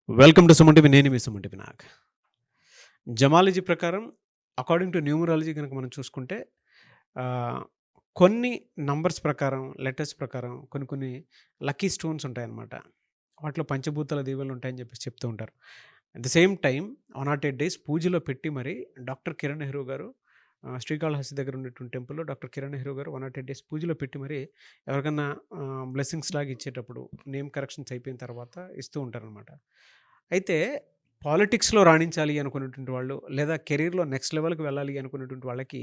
Welcome to Suman TV. నేను మీ Suman TV Nag. Gemmology ప్రకారం according to numerology కనుక మనం చూసుకుంటే ఆహ్, కొన్ని నంబర్స్ ప్రకారం, లెటర్స్ ప్రకారం కొన్ని లక్కీ స్టోన్స్ ఉంటాయన్నమాట. వాటిలో పంచభూతాల దీవెనలు ఉంటాయని చెప్పేసి చెప్తూ ఉంటారు. At the same time 108 days పూజలో పెట్టి మరి డాక్టర్ కిరణ్ నెహ్రూ గారు శ్రీకాళహస్తి దగ్గర ఉన్నటువంటి టెంపుల్‌లో డాక్టర్ కిరణ్ నెహ్రూ గారు 108 డేస్ పూజలో పెట్టి మరి ఎవరికన్నా బ్లెస్సింగ్స్ లాగా ఇచ్చేటప్పుడు నేమ్ కరెక్షన్స్ అయిపోయిన తర్వాత ఇస్తూ ఉంటారనమాట. అయితే పాలిటిక్స్‌లో రాణించాలి అనుకునేటువంటి వాళ్ళు, లేదా కెరీర్‌లో నెక్స్ట్ లెవెల్‌కి వెళ్ళాలి అనుకునేటువంటి వాళ్ళకి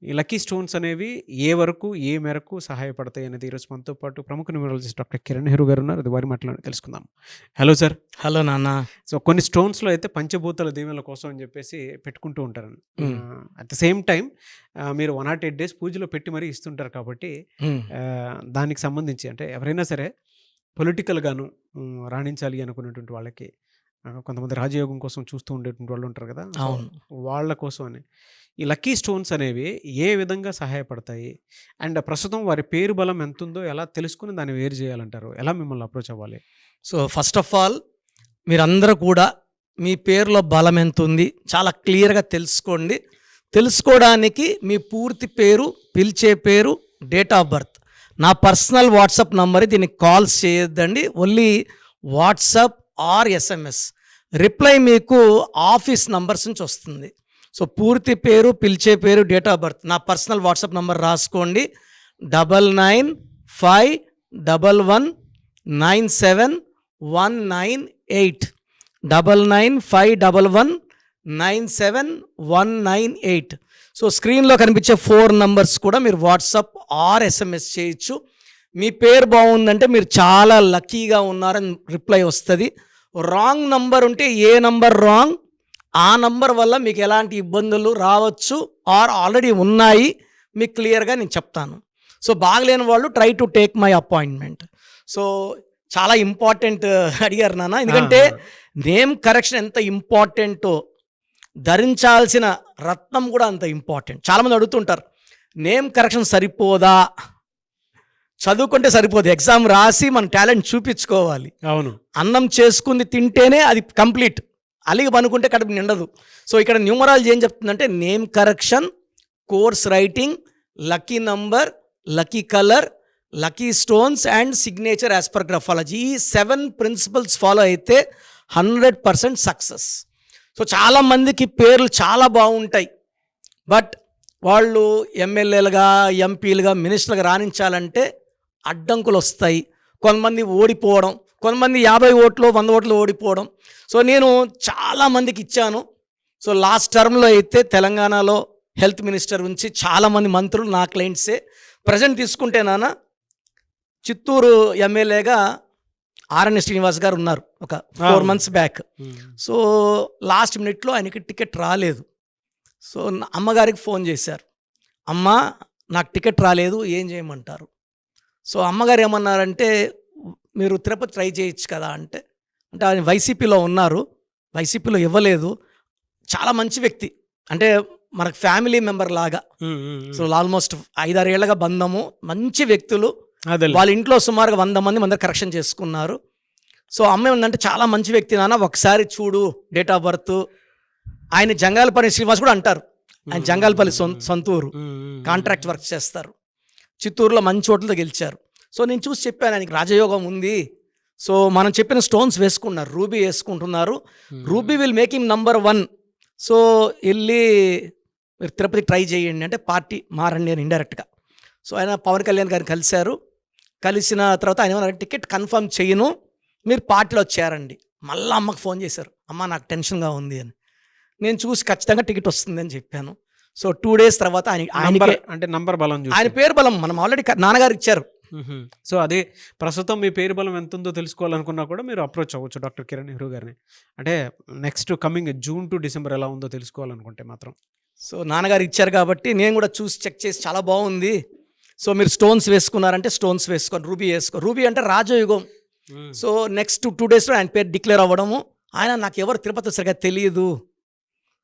ఈ లక్కీ స్టోన్స్ అనేవి ఏ వరకు, ఏ మేరకు సహాయపడతాయి అనేది ఈరోజు మనతో పాటు ప్రముఖ న్యూమరాలజిస్ట్ డాక్టర్ కిరణ్ నెహ్రూ గారు ఉన్నారు. అది వారి మాటలోనే తెలుసుకుందాం. Hello sir. హలో నాన్న. సో కొన్ని స్టోన్స్‌లో అయితే పంచభూతాల దీవెనల కోసం అని చెప్పేసి పెట్టుకుంటూ ఉంటారండి. అట్ ద సేమ్ టైమ్ మీరు 108 డేస్ పూజలో పెట్టి మరీ ఇస్తుంటారు కాబట్టి దానికి సంబంధించి అంటే ఎవరైనా సరే పొలిటికల్‌గాను రాణించాలి అనుకునేటువంటి వాళ్ళకి కొంతమంది రాజయోగం కోసం చూస్తూ ఉండేటువంటి వాళ్ళు ఉంటారు కదా! సో అవును. వాళ్ళ కోసం అని ఈ లక్కీ స్టోన్స్ అనేవి ఏ విధంగా సహాయపడతాయి? అండ్ ప్రస్తుతం వారి పేరు బలం ఎంతుందో ఎలా తెలుసుకొని దాన్ని వేరు చేయాలంటారు? ఎలా మిమ్మల్ని అప్రోచ్ అవ్వాలి? సో ఫస్ట్ ఆఫ్ ఆల్ మీరందరూ కూడా మీ పేరులో బలం ఎంతుంది చాలా క్లియర్‌గా తెలుసుకోండి. తెలుసుకోవడానికి మీ పూర్తి పేరు, పిలిచే పేరు, డేట్ ఆఫ్ బర్త్. నా పర్సనల్ వాట్సాప్ నంబర్, దీనికి కాల్స్ చేయొద్దండి. Only WhatsApp or SMS. Reply మీకు ఆఫీస్ నంబర్స్ నుంచి వస్తుంది. సో పూర్తి పేరు, పిలిచే పేరు, డేట్ ఆఫ్ బర్త్, నా పర్సనల్ వాట్సాప్ నంబర్ రాసుకోండి. 9951197198 9951197198. సో స్క్రీన్లో కనిపించే 4 నంబర్స్ కూడా మీరు వాట్సాప్ ఆర్ ఎస్ఎంఎస్ చేయొచ్చు. మీ పేరు బాగుందంటే మీరు చాలా లక్కీగా ఉన్నారని రిప్లై వస్తుంది. రాంగ్ నంబర్ ఉంటే ఏ నంబర్ రాంగ్, ఆ నంబర్ వల్ల మీకు ఎలాంటి ఇబ్బందులు రావచ్చు ఆర్ ఆల్రెడీ ఉన్నాయి మీకు క్లియర్గా నేను చెప్తాను. సో బాగలేని వాళ్ళు try to take my appointment. So చాలా ఇంపార్టెంట్ అడిగారు నాన్న, ఎందుకంటే నేమ్ కరెక్షన్ ఎంత ఇంపార్టెంటో ధరించాల్సిన రత్నం కూడా అంత ఇంపార్టెంట్. చాలామంది అడుగుతుంటారు నేమ్ కరెక్షన్ సరిపోదా? చదువుకుంటే సరిపోదు, ఎగ్జామ్ రాసి మన టాలెంట్ చూపించుకోవాలి. అవును. అన్నం చేసుకుంది తింటేనే అది కంప్లీట్, అలిగి పనుకుంటే కడుపు నిండదు. సో ఇక్కడ న్యూమరాలజీ ఏం చెప్తుందంటే name correction, course writing, lucky number, lucky colour, lucky stones and signature as per graphology. ఈ 7 ప్రిన్సిపల్స్ ఫాలో అయితే 100% సక్సెస్. సో చాలామందికి పేర్లు చాలా బాగుంటాయి, బట్ వాళ్ళు ఎమ్మెల్యేలుగా, ఎంపీలుగా, మినిస్టర్లుగా రాణించాలంటే అడ్డంకులు వస్తాయి. కొంతమంది ఓడిపోవడం, కొంతమంది 50 ఓట్లు 100 ఓట్లు ఓడిపోవడం. సో నేను చాలామందికి ఇచ్చాను. సో లాస్ట్ టర్మ్లో అయితే తెలంగాణలో హెల్త్ మినిస్టర్ నుంచి చాలామంది మంత్రులు నా క్లయింట్సే. ప్రజెంట్ తీసుకుంటే నాన్న చిత్తూరు ఎమ్మెల్యేగా ఆర్ఎన్ శ్రీనివాస్ గారు ఉన్నారు ఒక 4 months బ్యాక్. సో లాస్ట్ మినిట్లో ఆయనకి టికెట్ రాలేదు. సో అమ్మగారికి ఫోన్ చేశారు, అమ్మ నాకు టికెట్ రాలేదు, ఏం చేయమంటారు? సో అమ్మగారు ఏమన్నారంటే మీరు తిరుపతి ట్రై చేయొచ్చు కదా అంటే ఆయన వైసీపీలో ఉన్నారు, వైసీపీలో ఇవ్వలేదు. చాలా మంచి వ్యక్తి, అంటే మనకు ఫ్యామిలీ మెంబర్ లాగా. సో ఆల్మోస్ట్ 5-6 ఏళ్ళగా బంధము, మంచి వ్యక్తులు. వాళ్ళ ఇంట్లో సుమారుగా 100 మంది మంది కరెక్షన్ చేసుకున్నారు. సో అమ్మ ఏమందంటే చాలా మంచి వ్యక్తి నాన్న, ఒకసారి చూడు డేట్ ఆఫ్ బర్త్. ఆయన జంగాలపల్లి శ్రీనివాస్ కూడా అంటారు, ఆయన జంగాలపల్లి సొంతూరు, కాంట్రాక్ట్ వర్క్ చేస్తారు. చిత్తూరులో మంచి చోట్లతో గెలిచారు. సో నేను చూసి చెప్పాను ఆయనకి రాజయోగం ఉంది. సో మనం చెప్పిన స్టోన్స్ వేసుకున్నారు, రూబీ వేసుకుంటున్నారు. Ruby will make him number 1. So వెళ్ళి మీరు తిరుపతి ట్రై చేయండి అంటే పార్టీ మారండి అని ఇండైరెక్ట్గా. సో ఆయన పవన్ కళ్యాణ్ గారిని కలిశారు. కలిసిన తర్వాత ఆయన ఏమన్నా టికెట్ కన్ఫర్మ్ చేయను, మీరు పార్టీలో చేరండి. మళ్ళీ అమ్మకు ఫోన్ చేశారు, అమ్మ నాకు టెన్షన్గా ఉంది అని. నేను చూసి ఖచ్చితంగా టికెట్ వస్తుంది అని చెప్పాను. సో 2 days తర్వాత ఆయనకే అంటే నంబర్ బలం ఆయన పేరు బలం మనం ఆల్రెడీ నాన్నగారు ఇచ్చారు. సో అదే ప్రస్తుతం మీ పేరు బలం ఎంత ఉందో తెలుసుకోవాలనుకున్నా కూడా మీరు అప్రోచ్ అవ్వచ్చు డాక్టర్ కిరణ్ నెహ్రూ గారిని. అంటే next coming June to December ఎలా ఉందో తెలుసుకోవాలనుకుంటే మాత్రం. సో నాన్నగారు ఇచ్చారు కాబట్టి నేను కూడా చూసి చెక్ చేసి చాలా బాగుంది. సో మీరు స్టోన్స్ వేసుకున్నారంటే స్టోన్స్ వేసుకోండి, రూబీ వేసుకో. రూబీ అంటే రాజయోగం. సో నెక్స్ట్ 2 daysలో ఆయన పేరు డిక్లేర్ అవ్వడము. ఆయన నాకు ఎవరు తిరుపతి సరిగా తెలియదు.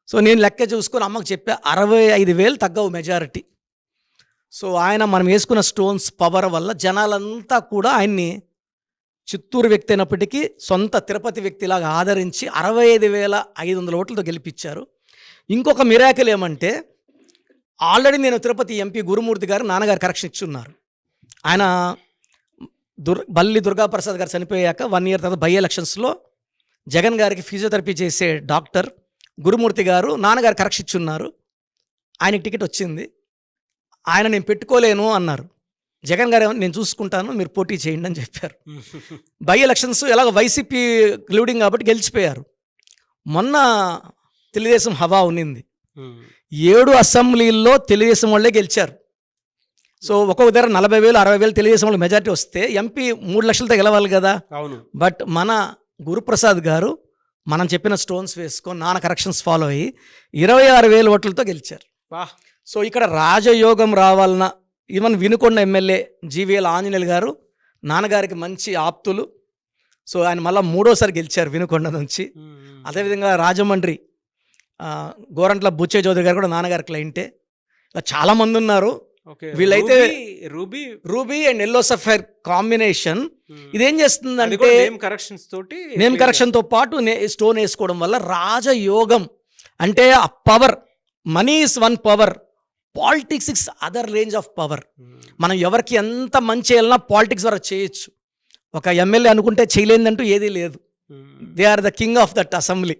సో నేను లెక్క చూసుకొని అమ్మకు చెప్పా, 65,000 తగ్గవు మెజారిటీ. సో ఆయన మనం వేసుకున్న స్టోన్స్ పవర్ వల్ల జనాలంతా కూడా ఆయన్ని చిత్తూరు వ్యక్తి అయినప్పటికీ సొంత తిరుపతి వ్యక్తిలాగా ఆదరించి 65,500 ఓట్లతో గెలిపించారు. ఇంకొక మిరాకిల్ ఏమంటే ఆల్రెడీ నేను తిరుపతి ఎంపీ గురుమూర్తి గారు నాన్నగారు కరెక్షన్ ఇచ్చున్నారు. ఆయన బల్లి దుర్గాప్రసాద్ గారు చనిపోయాక 1 ఇయర్ తర్వాత బై ఎలక్షన్స్లో జగన్ గారికి ఫిజియోథెరపీ చేసే డాక్టర్ గురుమూర్తి గారు నాన్నగారు కరెక్షన్ ఇచ్చున్నారు. ఆయనకి టికెట్ వచ్చింది. ఆయన నేను పెట్టుకోలేను అన్నారు. జగన్ గారు నేను చూసుకుంటాను, మీరు పోటీ చేయండి అని చెప్పారు. బై ఎలక్షన్స్ ఎలాగ వైసీపీ గ్లూడింగ్ కాబట్టి గెలిచిపోయారు. మొన్న తెలుగుదేశం హవా ఉన్నింది. 7 అసెంబ్లీల్లో తెలుగుదేశం వాళ్ళే గెలిచారు. సో ఒక్కొక్క దగ్గర 40,000 60,000 తెలుగుదేశం వాళ్ళు మెజార్టీ వస్తే ఎంపీ 3 లక్షలతో గెలవాలి కదా. అవును. బట్ మన గురుప్రసాద్ గారు మనం చెప్పిన స్టోన్స్ వేసుకొని నాన్న కరెక్షన్స్ ఫాలో అయ్యి 26,000 ఓట్లతో గెలిచారు. సో ఇక్కడ రాజయోగం రావాలన్న ఈవెన్ వినుకొండ ఎమ్మెల్యే జీవీఎల్ ఆంజనేయులు గారు నాన్నగారికి మంచి ఆప్తులు. సో ఆయన మళ్ళీ 3వసారి గెలిచారు వినుకొండ నుంచి. అదేవిధంగా రాజమండ్రి గోరంట్ల బుచ్చే చౌదరి గారు కూడా నాన్నగారి క్లయింటే. ఇలా చాలామంది ఉన్నారు. వీళ్ళైతే ruby and yellow sapphire combination ఇదేం చేస్తుందంటే నేమ్ కరెక్షన్తో పాటు స్టోన్ వేసుకోవడం వల్ల రాజయోగం అంటే ఆ power. Money is one power, politics is other range of power. మనం ఎవరికి ఎంత మంచి వెళ్ళినా పాలిటిక్స్ ద్వారా చేయొచ్చు. ఒక ఎమ్మెల్యే అనుకుంటే చేయలేదంటూ ఏదీ లేదు. They are the king of that assembly.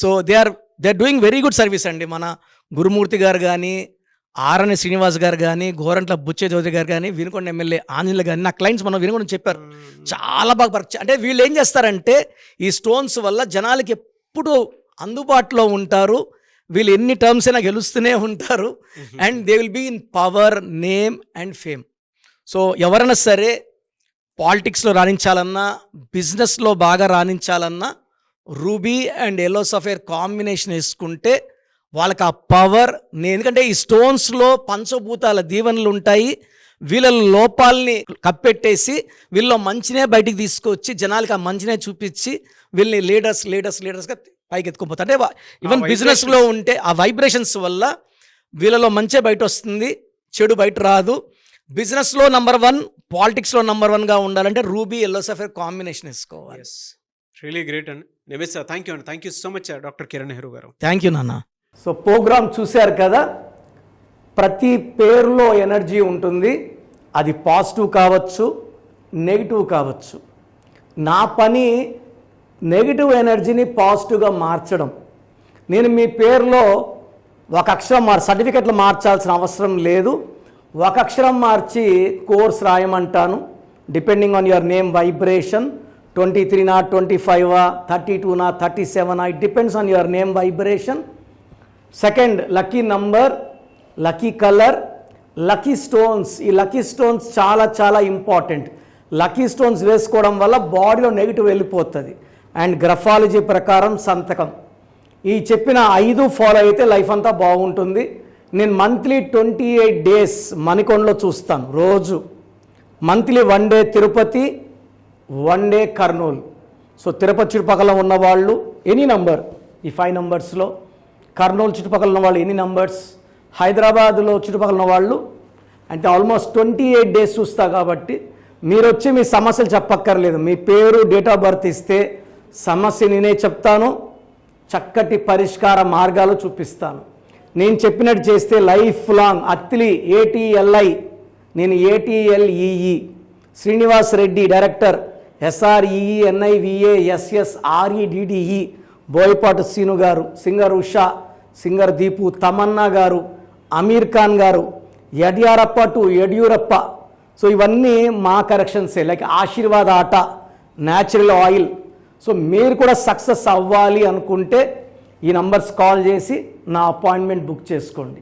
So they are doing very good service అండి. మన గురుమూర్తి గారు కానీ, ఆర్ఎన్ శ్రీనివాస్ గారు కానీ, గోరంట్ల బుచ్చే చౌదరి గారు కానీ, వినుకొండ ఎమ్మెల్యే ఆంజనేయులు కానీ, నా క్లయింట్స్ మనం వినుకొండ చెప్పారు చాలా బాగా అంటే వీళ్ళు ఏం చేస్తారంటే ఈ స్టోన్స్ వల్ల జనాలకి ఎప్పుడు అందుబాటులో ఉంటారు. వీళ్ళు ఎన్ని టర్మ్స్ అయినా గెలుస్తూనే ఉంటారు. And they will be in power, name and fame. So ఎవరైనా సరే పాలిటిక్స్లో రాణించాలన్నా, బిజినెస్లో బాగా రాణించాలన్నా ruby and yellow sapphire combination వేసుకుంటే వాళ్ళకి ఆ పవర్. ఎందుకంటే ఈ స్టోన్స్లో పంచభూతాల దీవెనలు ఉంటాయి. వీళ్ళ లోపాలని కప్పెట్టేసి వీళ్ళ మంచినే బయటికి తీసుకొచ్చి జనాలకి ఆ మంచినే చూపించి వీళ్ళని లీడర్స్గా పైకి ఎత్తుకుపోతారు. అంటే ఈవెన్ బిజినెస్లో ఉంటే ఆ వైబ్రేషన్స్ వల్ల వీళ్ళలో మంచే బయట వస్తుంది, చెడు బయట రాదు. బిజినెస్లో నెంబర్ 1, పాలిటిక్స్లో నెంబర్ 1గా ఉండాలంటే రూబీ ఎల్లో సఫైర్ కాంబినేషన్ వేసుకోవాలి. రియలీ గ్రేట్ అండి. నివేశ్ సార్, థ్యాంక్ యూ అండి. Thank you so much doctor Kiran Nehru గారు. థ్యాంక్ యూ నాన్న. సో ప్రోగ్రామ్ చూశారు కదా, ప్రతి పేరులో ఎనర్జీ ఉంటుంది. అది పాజిటివ్ కావచ్చు, నెగిటివ్ కావచ్చు. నా పని నెగిటివ్ ఎనర్జీని పాజిటివ్గా మార్చడం. నేను మీ పేరులో ఒక అక్షరం సర్టిఫికెట్లు మార్చాల్సిన అవసరం లేదు. ఒక అక్షరం మార్చి కోర్స్ రాయమంటాను. Depending on your name vibration 23 25 32 37 it depends on your name vibration. Second, lucky number, lucky colour, lucky stones. ఈ లక్కీ స్టోన్స్ చాలా చాలా ఇంపార్టెంట్. లక్కీ స్టోన్స్ వేసుకోవడం వల్ల బాడీలో నెగిటివ్ వెళ్ళిపోతుంది. అండ్ గ్రఫాలజీ ప్రకారం సంతకం. ఈ చెప్పిన 5 ఫాలో అయితే లైఫ్ అంతా బాగుంటుంది. నేను మంత్లీ 28 డేస్ మణికొండలో చూస్తాను రోజు. Monthly 1 day Tirupati, 1 day Kurnool. So Tirupati చుట్టుపక్కల ఉన్నవాళ్ళు ఎనీ నంబర్, ఈ 5 నంబర్స్లో, కర్నూలు చుట్టుపక్కల ఉన్న వాళ్ళు ఎనీ నంబర్స్, హైదరాబాద్లో చుట్టుపక్కల ఉన్న వాళ్ళు అంటే ఆల్మోస్ట్ 28 డేస్ చూస్తా. కాబట్టి మీరు వచ్చి మీ సమస్యలు చెప్పక్కర్లేదు. మీ పేరు, డేట్ ఆఫ్ బర్త్ ఇస్తే సమస్య నేనే చెప్తాను, చక్కటి పరిష్కార మార్గాలు చూపిస్తాను. నేను చెప్పినట్టు చేస్తే లైఫ్ లాంగ్. అత్తిలి ATLI, నేను ATLEE, Srinivas Reddy director, SREENIVASSREDDE, Boyapati Seenu గారు, సింగర్ ఉషా, సింగర్ దీపు, తమన్నా గారు, అమీర్ ఖాన్ గారు, యడ్యారప్ప టు యడ్యూరప్ప. సో ఇవన్నీ మా కరెక్షన్సే. లైక్ ఆశీర్వాద ఆట, న్యాచురల్ ఆయిల్. సో మీరు కూడా సక్సెస్ అవ్వాలి అనుకుంటే ఈ నంబర్స్ కాల్ చేసి నా అపాయింట్మెంట్ బుక్ చేసుకోండి.